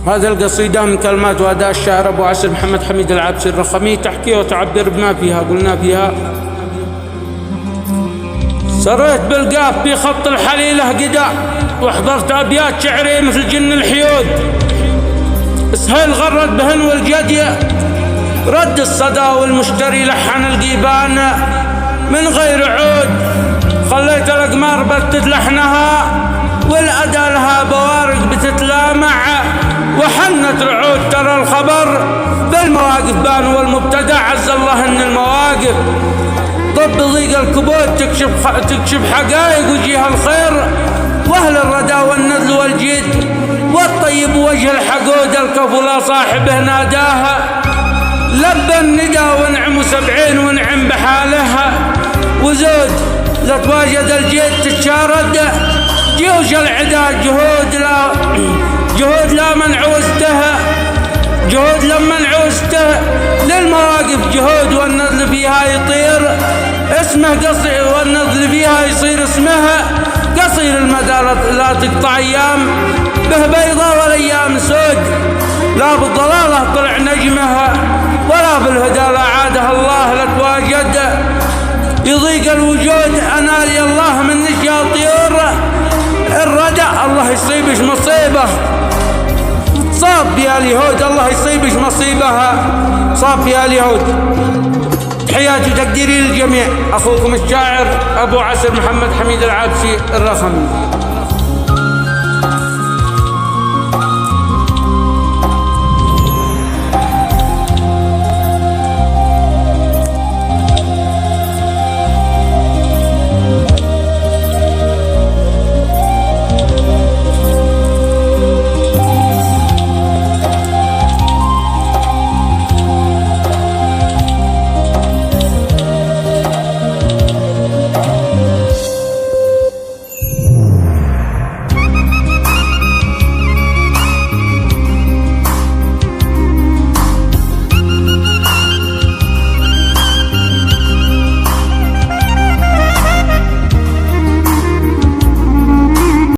هذا القصيدة من كلمات وأداء الشاعر أبو عسر محمد حميد العابسي الرخمي، تحكي وتعبر بما فيها. قلنا فيها: سريت بالقاف في خط الحليلة قدا، وحضرت أبيات شعري مثل جن الحيود، سهيل غرد بهن والجدي، رد الصدى والمشتري لحن القيبان من غير عود، خليت الأقمار بتت لحنها والأدى لها بوارق بتتلامع، وحنت رعود ترى الخبر بالمواقف بان، والمبتدع عز الله ان المواقف ضب ضيق الكبود تكشف حقائق وجيه الخير، واهل الردى والنذل والجد والطيب وجه الحقود، الكفو صاحبه ناداها لبى الندى ونعم 70 ونعم بحالها، وزود لتواجد الجد تتشارد جيوش العدا، جهود لا من عوزتها، جهود لما عوزته للمواقف جهود، والنذل فيها يطير اسمه قصير، والنذل فيها يصير اسمها قصير المدى، لا تقطع ايام به بيضة والايام سود، لا بالضلالة طلع نجمها ولا بالهدى لا عادها الله لتواجد، يضيق الوجود انالي الله من نشيا طيور الردى، الله يصيبش مصيبه صاب بها اليهود، الله يصيبش مصيبها صاب بها اليهود. تحياتي وتقديري للجميع، اخوكم الشاعر ابو عسر محمد حميد العابسي الرخمي.